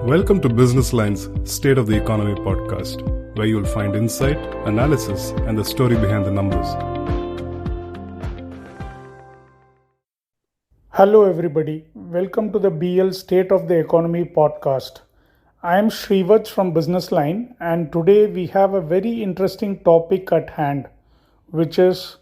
Welcome to Business Line's State of the Economy podcast, where you'll find insight, analysis, and the story behind the numbers. Hello, everybody. Welcome to the BL State of the Economy podcast. I am Srivaj from Business Line, and today we have a very interesting topic at hand, which is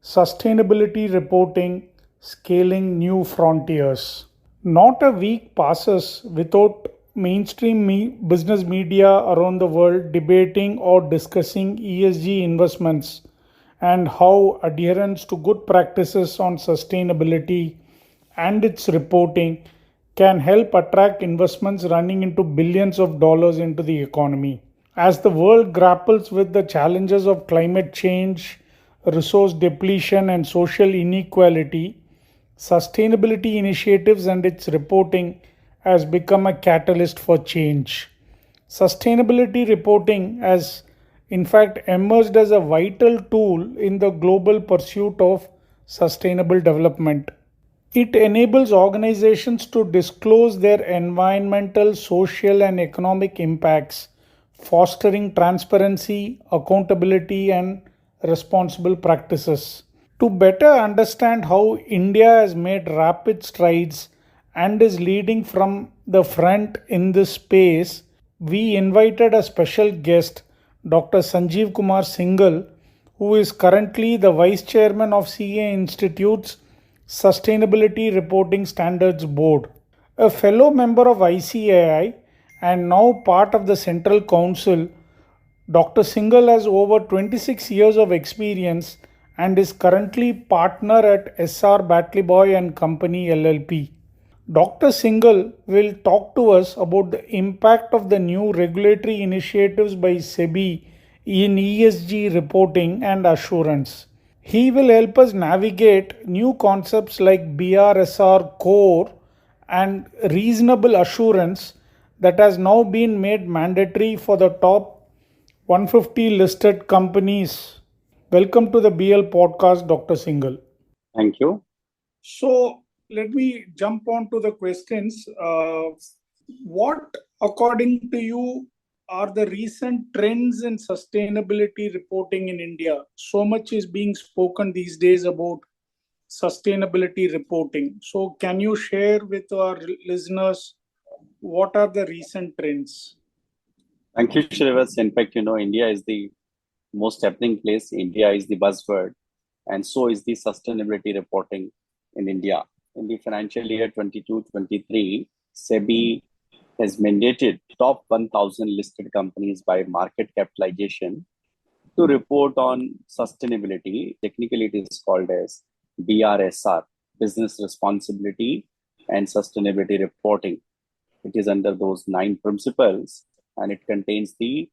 sustainability reporting, scaling new frontiers. Not a week passes without mainstream business media around the world debating or discussing ESG investments and how adherence to good practices on sustainability and its reporting can help attract investments running into billions of dollars into the economy. As the world grapples with the challenges of climate change, resource depletion, and social inequality, sustainability initiatives and its reporting has become a catalyst for change. Sustainability reporting has, in fact, emerged as a vital tool in the global pursuit of sustainable development. It enables organizations to disclose their environmental, social, and economic impacts, fostering transparency, accountability, and responsible practices. To better understand how India has made rapid strides and is leading from the front in this space, we invited a special guest, Dr. Sanjeev Kumar Singhal, who is currently the Vice Chairman of CA Institute's Sustainability Reporting Standards Board. A fellow member of ICAI and now part of the Central Council, Dr. Singhal has over 26 years of experience and is currently partner at SR Batley and Company LLP. Dr. Singhal will talk to us about the impact of the new regulatory initiatives by SEBI in ESG reporting and assurance. He will help us navigate new concepts like BRSR core and reasonable assurance that has now been made mandatory for the top 150 listed companies. Welcome to the BL podcast, Dr. Singhal. Thank you. So, let me jump on to the questions. What, according to you, are the recent trends in sustainability reporting in India? So much is being spoken these days about sustainability reporting. So, can you share with our listeners what are the recent trends? Thank you, Shrivas. In fact, India is the most happening place. India is the buzzword, and so is the sustainability reporting in India. In the financial year 22-23, SEBI has mandated top 1,000 listed companies by market capitalization to report on sustainability. Technically, it is called as BRSR, Business Responsibility and Sustainability Reporting. It is under those 9 principles, and it contains the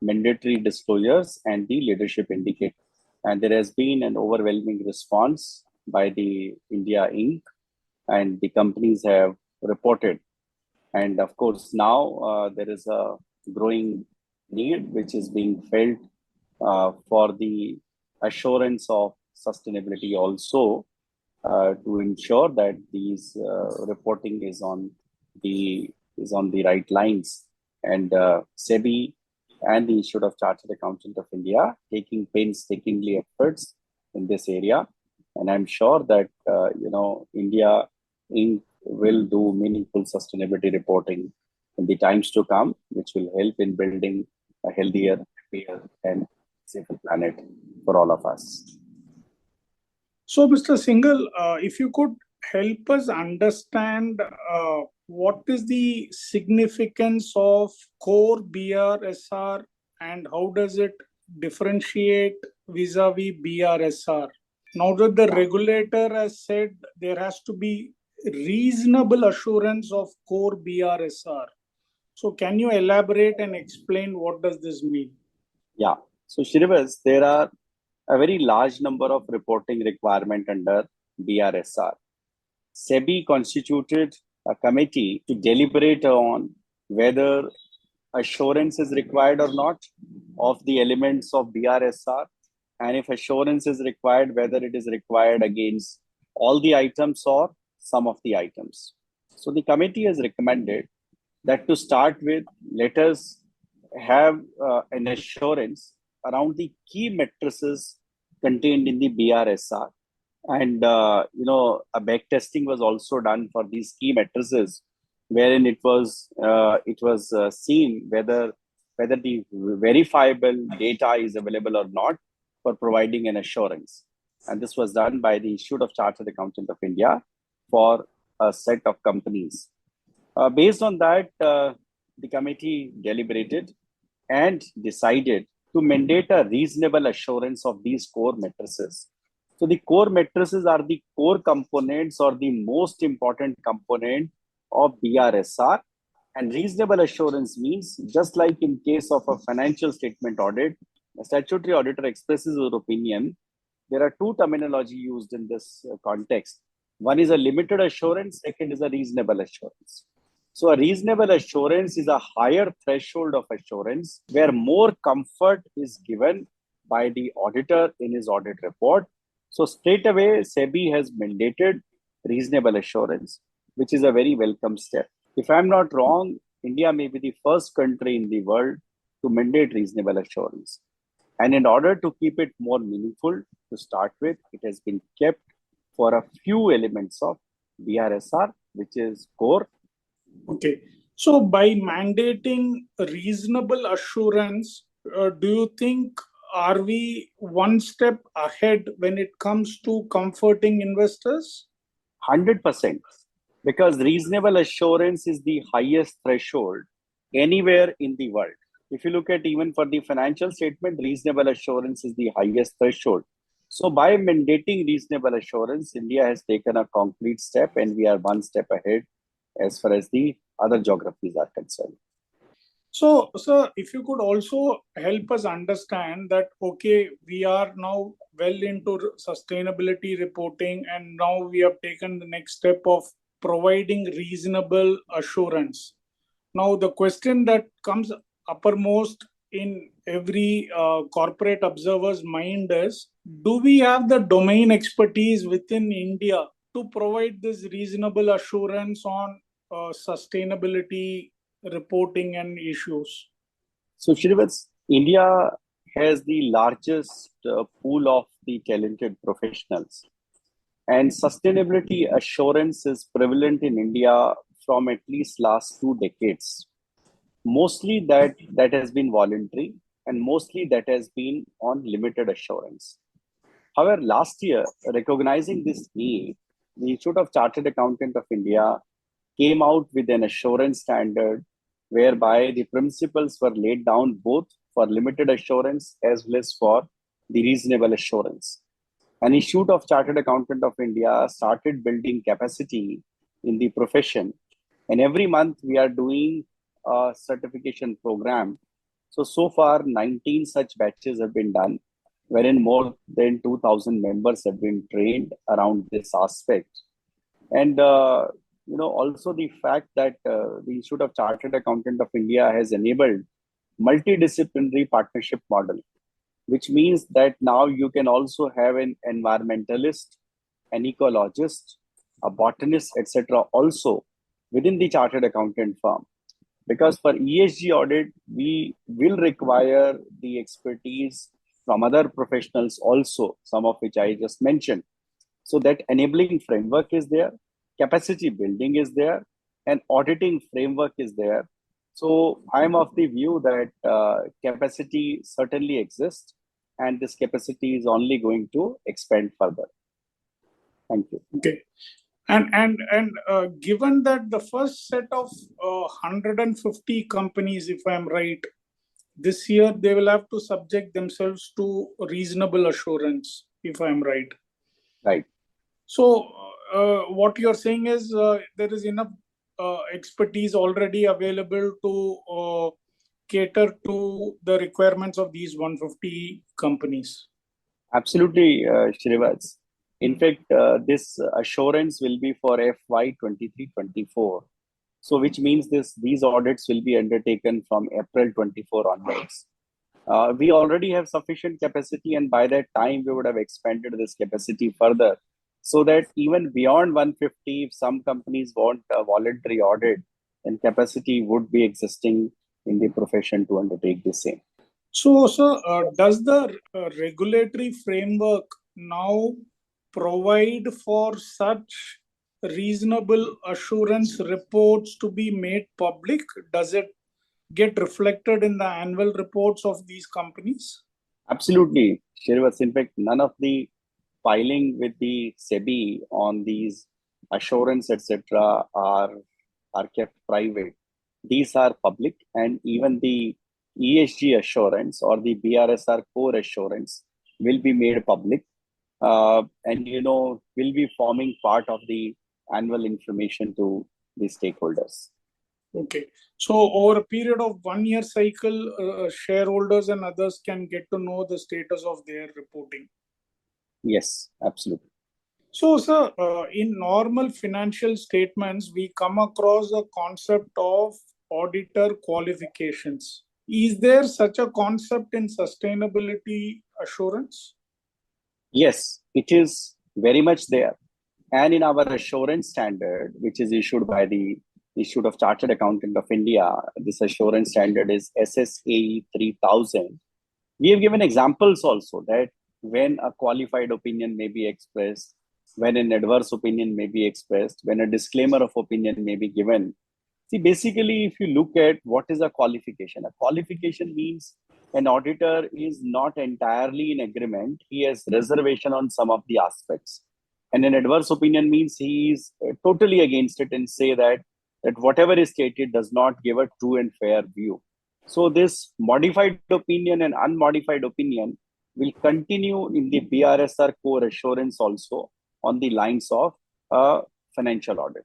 mandatory disclosures and the leadership indicators. And there has been an overwhelming response by the India Inc., and the companies have reported. And of course, now there is a growing need which is being felt for the assurance of sustainability also, to ensure that these reporting is on the right lines. And SEBI and the Institute of Chartered Accountants of India taking painstakingly efforts in this area. And I'm sure that, India Inc. will do meaningful sustainability reporting in the times to come, which will help in building a healthier, happier, and safer planet for all of us. So, Mr. Singhal, if you could help us understand what is the significance of core BRSR and how does it differentiate vis-a-vis BRSR? Now that the regulator has said there has to be reasonable assurance of core BRSR. So can you elaborate and explain what does this mean? Yeah. So Shrivas, there are a very large number of reporting requirement under BRSR. SEBI constituted a committee to deliberate on whether assurance is required or not of the elements of BRSR, and if assurance is required, whether it is required against all the items or some of the items. So the committee has recommended that to start with, let us have an assurance around the key matrices contained in the BRSR. And a back testing was also done for these key matrices, wherein it was seen whether the verifiable data is available or not for providing an assurance. And this was done by the Institute of Chartered Accountants of India for a set of companies. Based on that, the committee deliberated and decided to mandate a reasonable assurance of these core matrices. So the core matrices are the core components or the most important component of BRSR. And reasonable assurance means, just like in case of a financial statement audit, a statutory auditor expresses his opinion. There are two terminology used in this context. One is a limited assurance, second is a reasonable assurance. So a reasonable assurance is a higher threshold of assurance where more comfort is given by the auditor in his audit report. So straight away, SEBI has mandated reasonable assurance, which is a very welcome step. If I'm not wrong, India may be the first country in the world to mandate reasonable assurance. And in order to keep it more meaningful to start with, it has been kept for a few elements of BRSR, which is core. Okay. So by mandating reasonable assurance, do you think are we one step ahead when it comes to comforting investors? 100%. Because reasonable assurance is the highest threshold anywhere in the world. If you look at even for the financial statement, reasonable assurance is the highest threshold. So by mandating reasonable assurance, India has taken a concrete step and we are one step ahead as far as the other geographies are concerned. So, sir, if you could also help us understand that, okay, we are now well into sustainability reporting and now we have taken the next step of providing reasonable assurance. Now, the question that comes uppermost in every corporate observer's mind is, do we have the domain expertise within India to provide this reasonable assurance on sustainability reporting and issues? So, Shrivats, India has the largest pool of the talented professionals. And sustainability assurance is prevalent in India from at least last 2 decades. Mostly that has been voluntary and mostly that has been on limited assurance. However, last year, recognizing this need, the Institute of Chartered Accountants of India came out with an assurance standard whereby the principles were laid down both for limited assurance as well as for the reasonable assurance. An Institute of Chartered Accountant of India started building capacity in the profession. And every month we are doing a certification program. So far, 19 such batches have been done, wherein more than 2,000 members have been trained around this aspect. And also the fact that the Institute of Chartered Accountant of India has enabled multidisciplinary partnership model, which means that now you can also have an environmentalist, an ecologist, a botanist, etc. also within the chartered accountant firm. Because for ESG audit, we will require the expertise from other professionals also, some of which I just mentioned. So that enabling framework is there, capacity building is there, and auditing framework is there. So I'm of the view that capacity certainly exists, and this capacity is only going to expand further. Thank you. Okay. And given that the first set of 150 companies, if I'm right, this year they will have to subject themselves to reasonable assurance, if I'm right. Right. So what you're saying is there is enough expertise already available to cater to the requirements of these 150 companies. Absolutely, Shrivats. In fact, this assurance will be for FY 23-24. So which means these audits will be undertaken from April 24 onwards. We already have sufficient capacity, and by that time we would have expanded this capacity further, so that even beyond 150, if some companies want a voluntary audit, then capacity would be existing in the profession to undertake the same. So, sir, does the regulatory framework now provide for such reasonable assurance reports to be made public? Does it get reflected in the annual reports of these companies? Absolutely, Shrivas. In fact, none of the filing with the SEBI on these assurance, etc., are kept private. These are public, and even the ESG assurance or the BRSR core assurance will be made public, and will be forming part of the annual information to the stakeholders. Okay. So, over a period of 1 year cycle, shareholders and others can get to know the status of their reporting. Yes, absolutely. So, sir, in normal financial statements, we come across the concept of auditor qualifications. Is there such a concept in sustainability assurance? Yes, it is very much there. And in our assurance standard, which is issued by the Institute of Chartered Accountant of India, this assurance standard is SSAE 3000. We have given examples also that when a qualified opinion may be expressed, when an adverse opinion may be expressed, when a disclaimer of opinion may be given. See, basically, if you look at what is a qualification means an auditor is not entirely in agreement. He has reservation on some of the aspects. And an adverse opinion means he is totally against it and say that whatever is stated does not give a true and fair view. So this modified opinion and unmodified opinion will continue in the BRSR core assurance also on the lines of financial audit.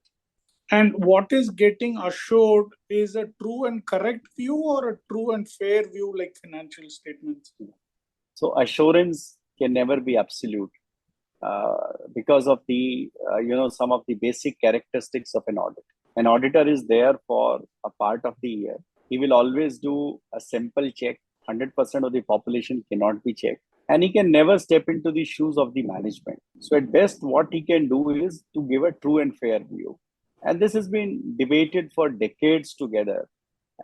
And what is getting assured is a true and correct view or a true and fair view like financial statements? So assurance can never be absolute because of the, some of the basic characteristics of an audit. An auditor is there for a part of the year. He will always do a simple check. 100% of the population cannot be checked. And he can never step into the shoes of the management. So at best, what he can do is to give a true and fair view. And this has been debated for decades together.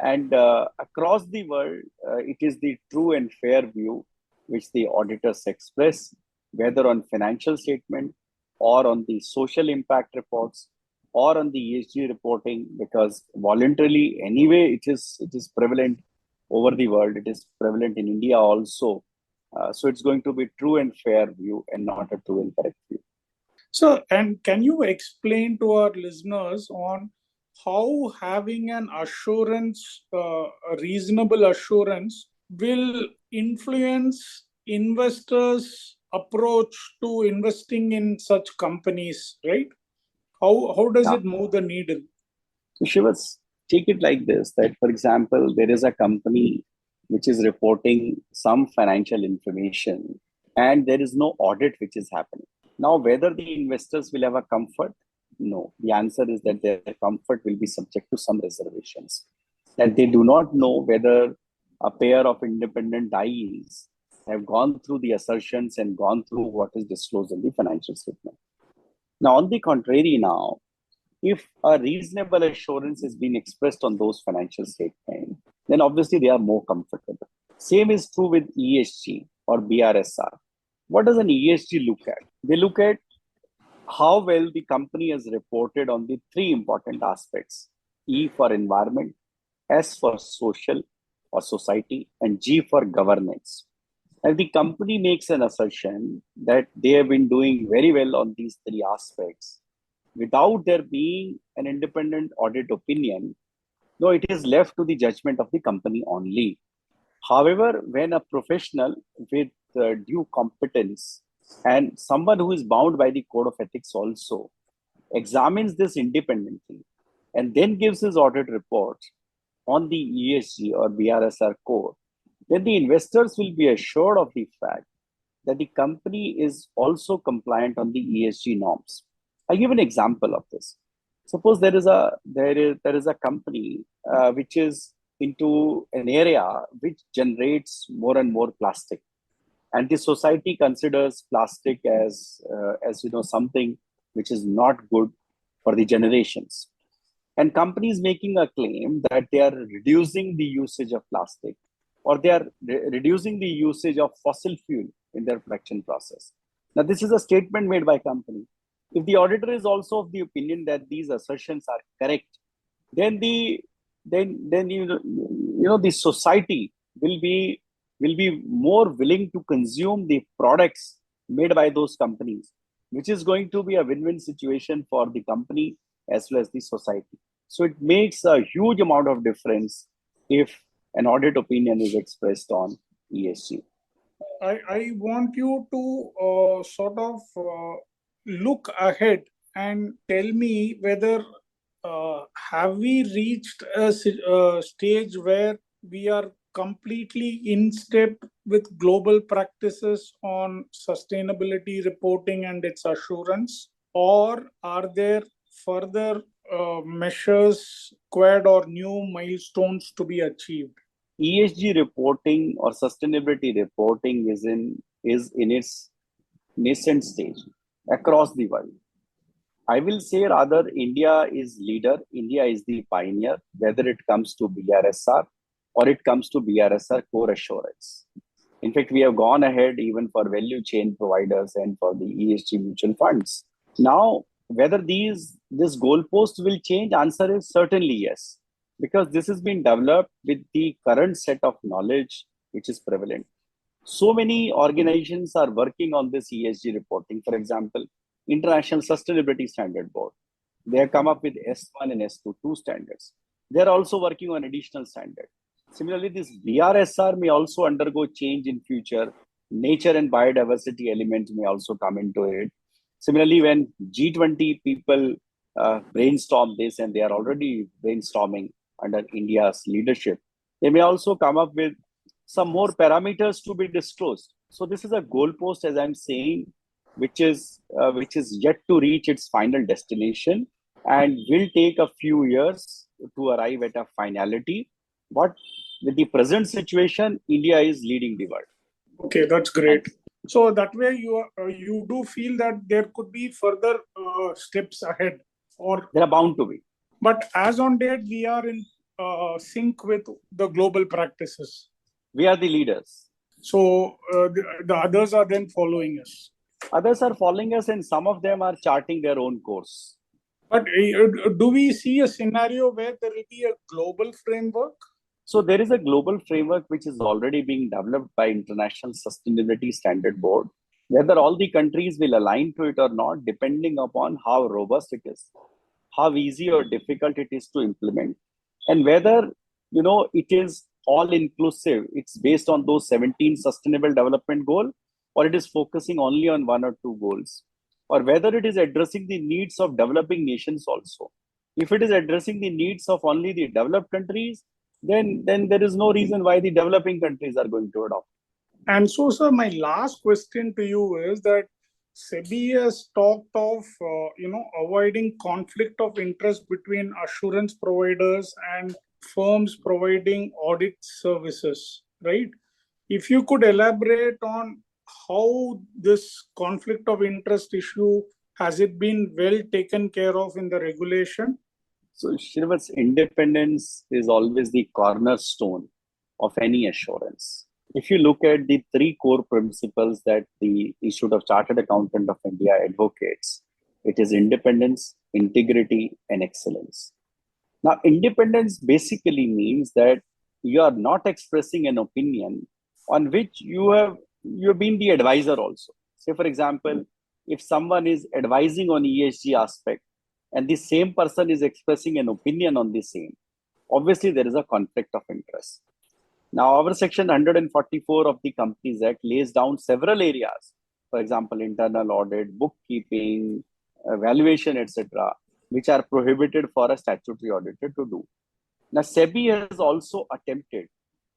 And across the world, it is the true and fair view which the auditors express, whether on financial statement or on the social impact reports or on the ESG reporting, because voluntarily anyway it is prevalent over the world. It is prevalent in India also. So it's going to be true and fair view and not a true and correct view. So, and can you explain to our listeners on how having an assurance, a reasonable assurance, will influence investors' approach to investing in such companies, right? How does it move the needle? So Shivas, take it like this, that for example, there is a company which is reporting some financial information and there is no audit which is happening. Now, whether the investors will have a comfort? No. The answer is that their comfort will be subject to some reservations. That they do not know whether a pair of independent eyes have gone through the assertions and gone through what is disclosed in the financial statement. Now, on the contrary now, if a reasonable assurance is being expressed on those financial statements, then obviously they are more comfortable. Same is true with ESG or BRSR. What does an ESG look at? They look at how well the company has reported on the three important aspects: E for environment, S for social or society, and G for governance. And the company makes an assertion that they have been doing very well on these three aspects without there being an independent audit opinion. No, it is left to the judgment of the company only. However, when a professional with due competence and someone who is bound by the code of ethics also examines this independently and then gives his audit report on the ESG or BRSR code, then the investors will be assured of the fact that the company is also compliant on the ESG norms. I give an example of this. Suppose there is a company which is into an area which generates more and more plastic, and the society considers plastic as something which is not good for the generations. and companies making a claim that they are reducing the usage of plastic or they are reducing the usage of fossil fuel in their production process. Now, this is a statement made by company. If the auditor is also of the opinion that these assertions are correct, then the society will be more willing to consume the products made by those companies, which is going to be a win-win situation for the company as well as the society. So it makes a huge amount of difference if an audit opinion is expressed on ESG. I want you to sort of look ahead and tell me whether have we reached a stage where we are completely in step with global practices on sustainability reporting and its assurance, or are there further measures, squared or new milestones to be achieved? ESG reporting or sustainability reporting is in its nascent stage across the world. I will say rather India is leader, India is the pioneer, whether it comes to BRSR or it comes to BRSR core assurance. In fact, we have gone ahead even for value chain providers and for the ESG mutual funds. Now, whether this goalpost will change, answer is certainly yes, because this has been developed with the current set of knowledge which is prevalent. So many organizations are working on this ESG reporting. For example, International Sustainability Standard Board. They have come up with S1 and S2 standards. They are also working on additional standards. Similarly, this BRSR may also undergo change in future. Nature and biodiversity elements may also come into it. Similarly, when G20 people brainstorm this, and they are already brainstorming under India's leadership, they may also come up with some more parameters to be disclosed. So this is a goalpost, as I'm saying, which is yet to reach its final destination and will take a few years to arrive at a finality. But with the present situation, India is leading the world. Okay, that's great. So that way you do feel that there could be further steps ahead, or there are bound to be. But as on date, we are in sync with the global practices. We are the leaders. So the others are then following us. Others are following us, and some of them are charting their own course. But do we see a scenario where there will be a global framework? So there is a global framework which is already being developed by International Sustainability Standard Board. Whether all the countries will align to it or not, depending upon how robust it is, how easy or difficult it is to implement, and whether it is all inclusive. It's based on those 17 sustainable development goals, or it is focusing only on one or two goals, or whether it is addressing the needs of developing nations also. If it is addressing the needs of only the developed countries, then there is no reason why the developing countries are going to adopt. And so, sir, my last question to you is that SEBI has talked of avoiding conflict of interest between assurance providers and firms providing audit services, right? If you could elaborate on how this conflict of interest issue, has it been well taken care of in the regulation? So, Shrivats, independence is always the cornerstone of any assurance. If you look at the three core principles that the Institute of Chartered Accountant of India advocates, it is independence, integrity, and excellence. Now, independence basically means that you are not expressing an opinion on which you have been the advisor also. Say, for example, if someone is advising on ESG aspect and the same person is expressing an opinion on the same, obviously there is a conflict of interest. Now, our section 144 of the Companies Act lays down several areas, for example, internal audit, bookkeeping, valuation, etc., which are prohibited for a statutory auditor to do. Now, SEBI has also attempted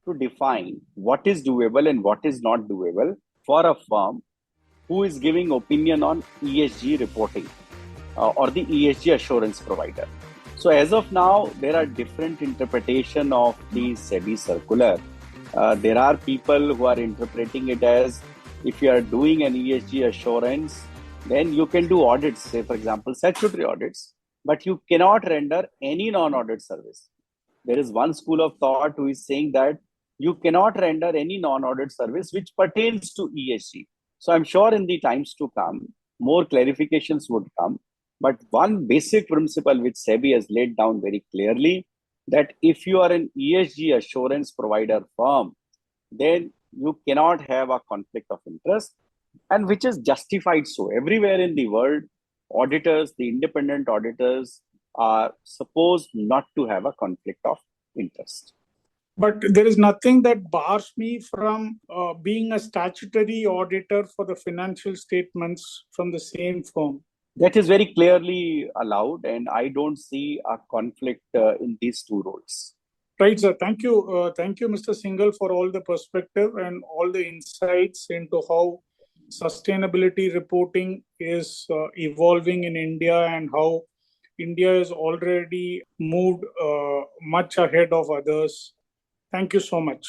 to define what is doable and what is not doable for a firm who is giving opinion on ESG reporting or the ESG assurance provider. So as of now, there are different interpretations of the SEBI circular. There are people who are interpreting it as if you are doing an ESG assurance, then you can do audits, say for example, statutory audits. but you cannot render any non-audit service. There is one school of thought who is saying that you cannot render any non-audit service which pertains to ESG. So I'm sure in the times to come, more clarifications would come. But one basic principle which SEBI has laid down very clearly, that if you are an ESG assurance provider firm, then you cannot have a conflict of interest, and which is justified. So everywhere in the world, auditors, the independent auditors, are supposed not to have a conflict of interest. But there is nothing that bars me from being a statutory auditor for the financial statements from the same firm. That is very clearly allowed, and I don't see a conflict in these two roles. Right, sir. Thank you, Mr. Singhal, for all the perspective and all the insights into how sustainability reporting is evolving in India and how India has already moved much ahead of others. Thank you so much.